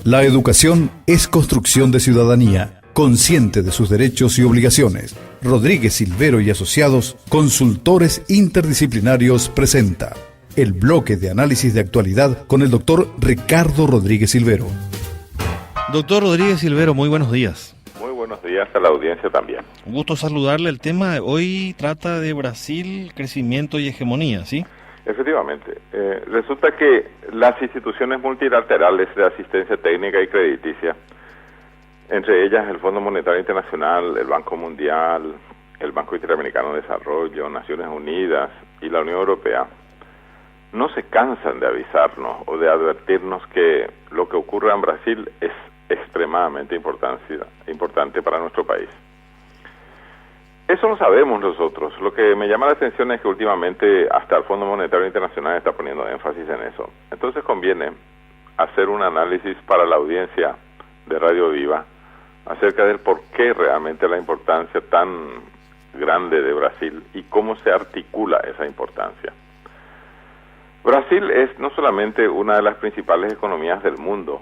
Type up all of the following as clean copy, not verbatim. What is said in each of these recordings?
La educación es construcción de ciudadanía, consciente de sus derechos y obligaciones. Rodríguez Silvero y Asociados, consultores interdisciplinarios, presenta el bloque de análisis de actualidad con el doctor Ricardo Rodríguez Silvero. Doctor Rodríguez Silvero, muy buenos días. Muy buenos días a la audiencia también. Un gusto saludarle. El tema de hoy trata de Brasil, crecimiento y hegemonía, ¿sí? Efectivamente. Resulta que las instituciones multilaterales de asistencia técnica y crediticia, entre ellas el Fondo Monetario Internacional, el Banco Mundial, el Banco Interamericano de Desarrollo, Naciones Unidas y la Unión Europea, no se cansan de avisarnos o de advertirnos que lo que ocurre en Brasil es extremadamente importante para nuestro país. Eso lo sabemos nosotros. Lo que me llama la atención es que últimamente hasta el Fondo Monetario Internacional está poniendo énfasis en eso. Entonces conviene hacer un análisis para la audiencia de Radio Viva acerca del por qué realmente la importancia tan grande de Brasil y cómo se articula esa importancia. Brasil es no solamente una de las principales economías del mundo.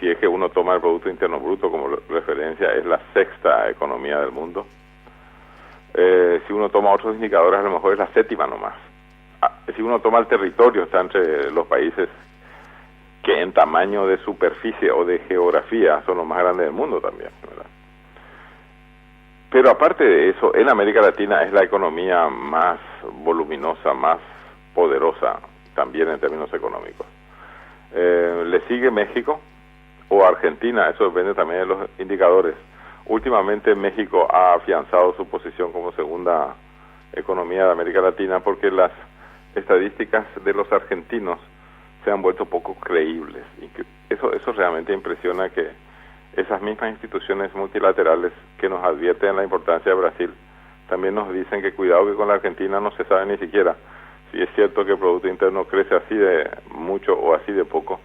Si es que uno toma el Producto Interno Bruto como referencia, es la sexta economía del mundo. Si uno toma otros indicadores, a lo mejor es la séptima nomás. Si uno toma el territorio, está entre los países que en tamaño de superficie o de geografía son los más grandes del mundo también, ¿verdad? Pero aparte de eso, en América Latina es la economía más voluminosa, más poderosa también en términos económicos. Le sigue México o Argentina, eso depende también de los indicadores. Últimamente México ha afianzado su posición como segunda economía de América Latina porque las estadísticas de los argentinos se han vuelto poco creíbles. Y que eso realmente impresiona, que esas mismas instituciones multilaterales que nos advierten la importancia de Brasil también nos dicen que cuidado, que con la Argentina no se sabe ni siquiera si es cierto que el Producto Interno crece así de mucho o así de poco.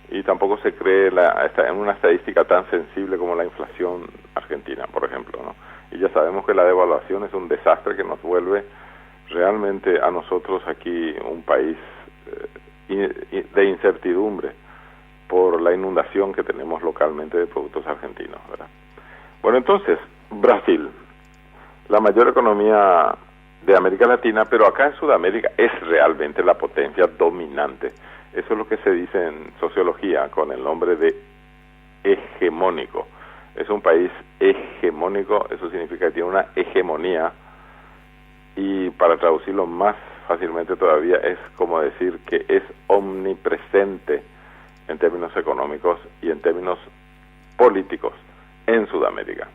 Y tampoco se cree en una estadística tan sensible como la inflación argentina, por ejemplo, ¿no? Y ya sabemos que la devaluación es un desastre que nos vuelve realmente a nosotros aquí un país de incertidumbre por la inundación que tenemos localmente de productos argentinos, ¿verdad? Bueno, entonces, Brasil, la mayor economía de América Latina, pero acá en Sudamérica es realmente la potencia dominante. Eso es lo que se dice en sociología con el nombre de hegemónico. Es un país hegemónico, eso significa que tiene una hegemonía, y para traducirlo más fácilmente todavía es como decir que es omnipresente en términos económicos y en términos políticos en Sudamérica.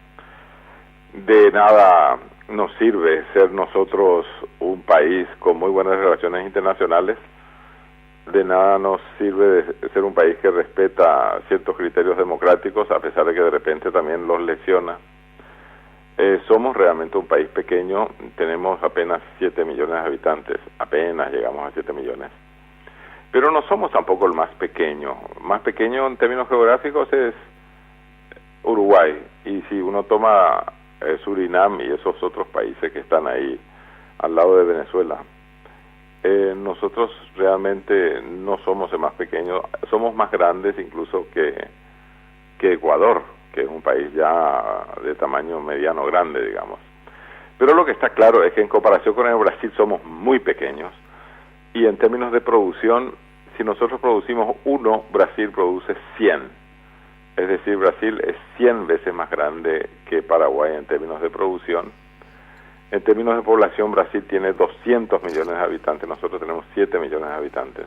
De nada nos sirve ser nosotros un país con muy buenas relaciones internacionales. De nada nos sirve de ser un país que respeta ciertos criterios democráticos, a pesar de que de repente también los lesiona. Somos realmente un país pequeño, tenemos apenas 7 millones de habitantes, apenas llegamos a 7 millones. Pero no somos tampoco el más pequeño. Más pequeño en términos geográficos es Uruguay, y si uno toma Surinam y esos otros países que están ahí al lado de Venezuela, nosotros realmente no somos el más pequeño, somos más grandes incluso que Ecuador, que es un país ya de tamaño mediano grande, digamos. Pero lo que está claro es que en comparación con el Brasil somos muy pequeños, y en términos de producción, si nosotros producimos 1, Brasil produce 100. Es decir, Brasil es 100 veces más grande que Paraguay en términos de producción. En términos de población, Brasil tiene 200 millones de habitantes, nosotros tenemos 7 millones de habitantes.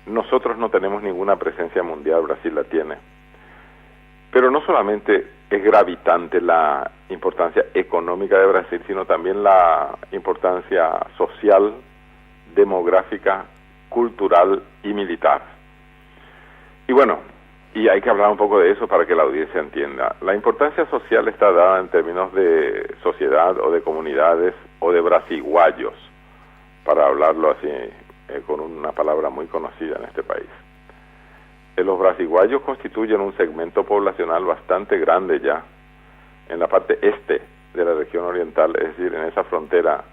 Nosotros no tenemos ninguna presencia mundial, Brasil la tiene. Pero no solamente es gravitante la importancia económica de Brasil, sino también la importancia social, demográfica, cultural y militar. Y bueno, y hay que hablar un poco de eso para que la audiencia entienda. La importancia social está dada en términos de sociedad o de comunidades o de brasiguayos, para hablarlo así con una palabra muy conocida en este país. Los brasiguayos constituyen un segmento poblacional bastante grande ya en la parte este de la región oriental, es decir, en esa frontera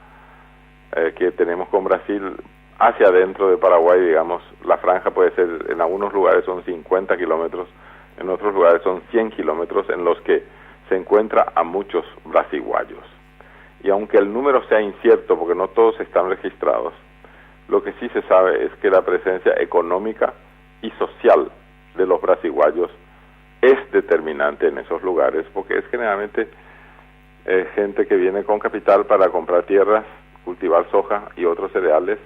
que tenemos con Brasil hacia adentro de Paraguay, digamos, la franja puede ser, en algunos lugares son 50 kilómetros, en otros lugares son 100 kilómetros, en los que se encuentra a muchos brasiguayos. Y aunque el número sea incierto, porque no todos están registrados, lo que sí se sabe es que la presencia económica y social de los brasiguayos es determinante en esos lugares, porque es generalmente gente que viene con capital para comprar tierras, cultivar soja y otros cereales.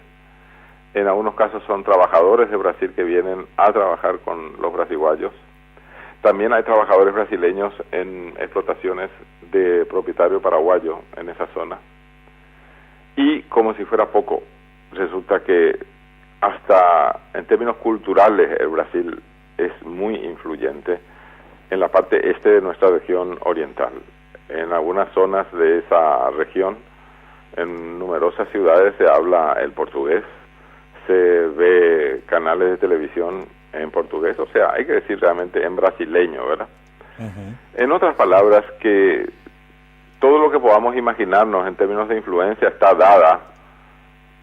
En algunos casos son trabajadores de Brasil que vienen a trabajar con los brasiguayos. También hay trabajadores brasileños en explotaciones de propietario paraguayo en esa zona. Y como si fuera poco, resulta que hasta en términos culturales el Brasil es muy influyente en la parte este de nuestra región oriental. En algunas zonas de esa región, en numerosas ciudades se habla el portugués, se ve canales de televisión en portugués, o sea, hay que decir realmente en brasileño, ¿verdad? En otras palabras, que todo lo que podamos imaginarnos en términos de influencia está dada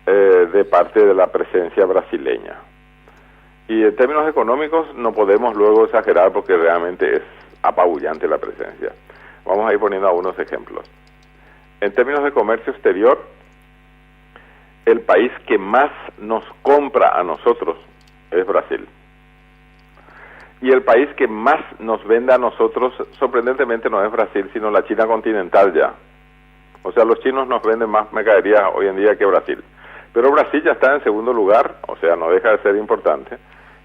de parte de la presencia brasileña. Y en términos económicos no podemos luego exagerar porque realmente es apabullante la presencia. Vamos a ir poniendo algunos ejemplos. En términos de comercio exterior, el país que más nos compra a nosotros es Brasil. Y el país que más nos vende a nosotros, sorprendentemente, no es Brasil, sino la China continental ya. O sea, los chinos nos venden más mercadería hoy en día que Brasil. Pero Brasil ya está en segundo lugar, o sea, no deja de ser importante.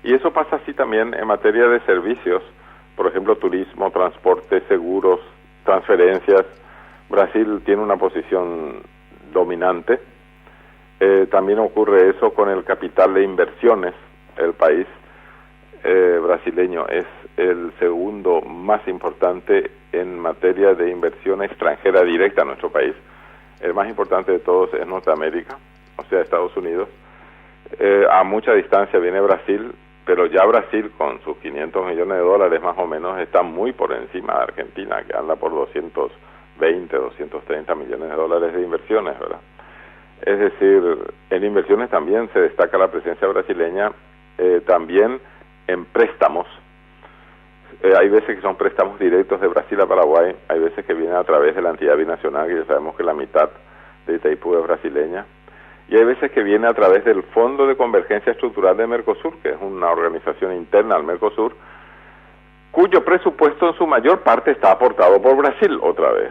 Y eso pasa así también en materia de servicios, por ejemplo, turismo, transporte, seguros, transferencias. Brasil tiene una posición dominante. También ocurre eso con el capital de inversiones. El país brasileño es el segundo más importante en materia de inversión extranjera directa a nuestro país. El más importante de todos es Norteamérica, o sea, Estados Unidos. A mucha distancia viene Brasil, pero ya Brasil con sus 500 millones de dólares más o menos está muy por encima de Argentina, que anda por 220, 230 millones de dólares de inversiones, ¿verdad? Es decir, en inversiones también se destaca la presencia brasileña, también en préstamos. Hay veces que son préstamos directos de Brasil a Paraguay, hay veces que vienen a través de la entidad binacional, que ya sabemos que la mitad de Itaipú es brasileña, y hay veces que viene a través del Fondo de Convergencia Estructural de Mercosur, que es una organización interna al Mercosur, cuyo presupuesto en su mayor parte está aportado por Brasil otra vez.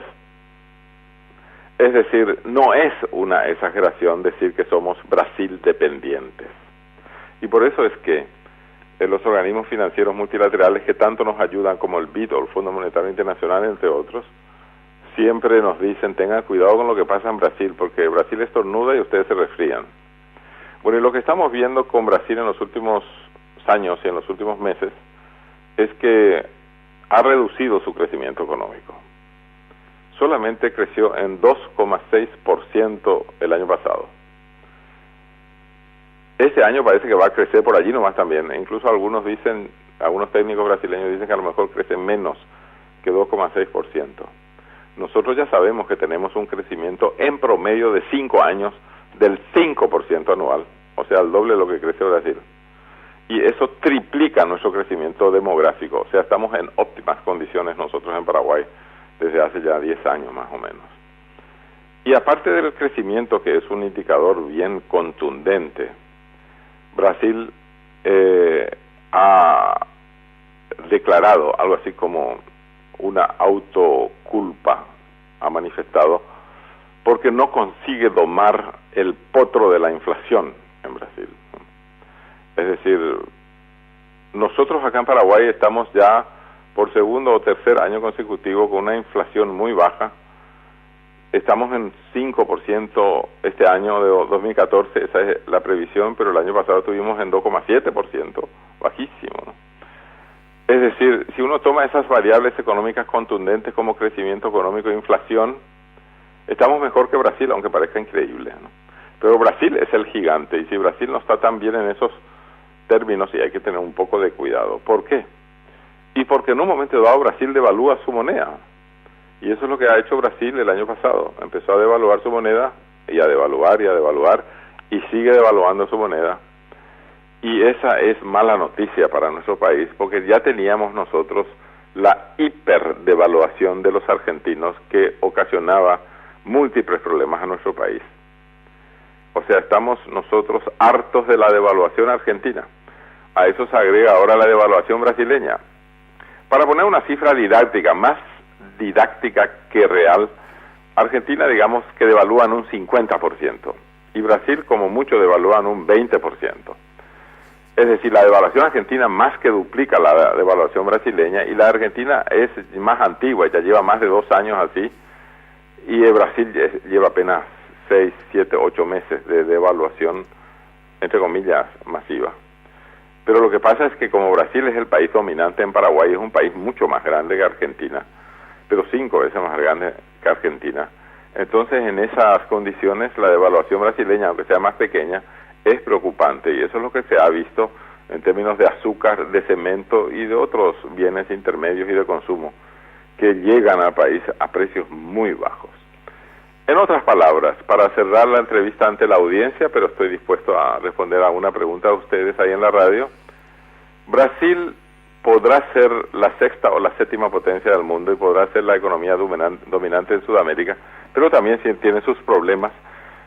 Es decir, no es una exageración decir que somos Brasil dependientes. Y por eso es que los organismos financieros multilaterales que tanto nos ayudan, como el BID o el Fondo Monetario Internacional, entre otros, siempre nos dicen, tengan cuidado con lo que pasa en Brasil, porque Brasil estornuda y ustedes se resfrían. Bueno, y lo que estamos viendo con Brasil en los últimos años y en los últimos meses es que ha reducido su crecimiento económico. Solamente creció en 2,6% el año pasado. Este año parece que va a crecer por allí nomás también. Incluso algunos técnicos brasileños dicen que a lo mejor crece menos que 2,6%. Nosotros ya sabemos que tenemos un crecimiento en promedio de 5 años del 5% anual, o sea, el doble de lo que crece Brasil. Y eso triplica nuestro crecimiento demográfico, o sea, estamos en óptimas condiciones nosotros en Paraguay desde hace ya 10 años más o menos. Y aparte del crecimiento, que es un indicador bien contundente, Brasil ha declarado algo así como una autoculpa, ha manifestado, porque no consigue domar el potro de la inflación en Brasil. Es decir, nosotros acá en Paraguay estamos ya por segundo o tercer año consecutivo con una inflación muy baja. Estamos en 5% este año de 2014, esa es la previsión, pero el año pasado estuvimos en 2,7%, bajísimo, ¿no? Es decir, si uno toma esas variables económicas contundentes como crecimiento económico e inflación, estamos mejor que Brasil, aunque parezca increíble, ¿no? Pero Brasil es el gigante, y si Brasil no está tan bien en esos términos, y hay que tener un poco de cuidado. ¿Por qué? Y porque en un momento dado Brasil devalúa su moneda. Y eso es lo que ha hecho Brasil el año pasado. Empezó a devaluar su moneda, y a devaluar, y sigue devaluando su moneda. Y esa es mala noticia para nuestro país, porque ya teníamos nosotros la hiperdevaluación de los argentinos que ocasionaba múltiples problemas a nuestro país. O sea, estamos nosotros hartos de la devaluación argentina. A eso se agrega ahora la devaluación brasileña. Para poner una cifra didáctica, más didáctica que real, Argentina digamos que devalúan un 50% y Brasil como mucho devalúan un 20%. Es decir, la devaluación argentina más que duplica la devaluación brasileña, y la Argentina es más antigua, ya lleva más de 2 años así, y Brasil lleva apenas 6, 7, 8 meses de devaluación, entre comillas, masiva. Pero lo que pasa es que como Brasil es el país dominante en Paraguay, es un país mucho más grande que Argentina, pero 5 veces más grande que Argentina. Entonces, en esas condiciones, la devaluación brasileña, aunque sea más pequeña, es preocupante, y eso es lo que se ha visto en términos de azúcar, de cemento y de otros bienes intermedios y de consumo que llegan al país a precios muy bajos. En otras palabras, para cerrar la entrevista ante la audiencia, pero estoy dispuesto a responder a una pregunta de ustedes ahí en la radio, Brasil podrá ser la 6ª o la 7ª potencia del mundo y podrá ser la economía dominante en Sudamérica, pero también tiene sus problemas,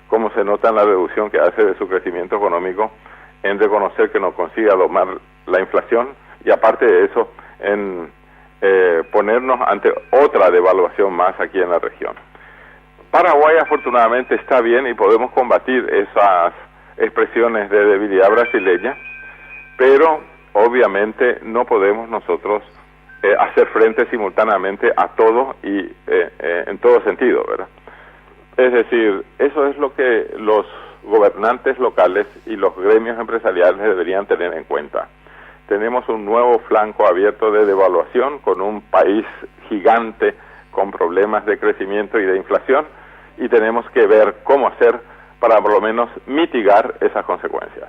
como se nota en la reducción que hace de su crecimiento económico, en reconocer que no consigue domar la inflación, y aparte de eso, en ponernos ante otra devaluación más aquí en la región. Paraguay afortunadamente está bien y podemos combatir esas expresiones de debilidad brasileña, pero obviamente no podemos nosotros hacer frente simultáneamente a todo y en todo sentido, ¿verdad? Es decir, eso es lo que los gobernantes locales y los gremios empresariales deberían tener en cuenta. Tenemos un nuevo flanco abierto de devaluación con un país gigante con problemas de crecimiento y de inflación, y tenemos que ver cómo hacer para por lo menos mitigar esas consecuencias.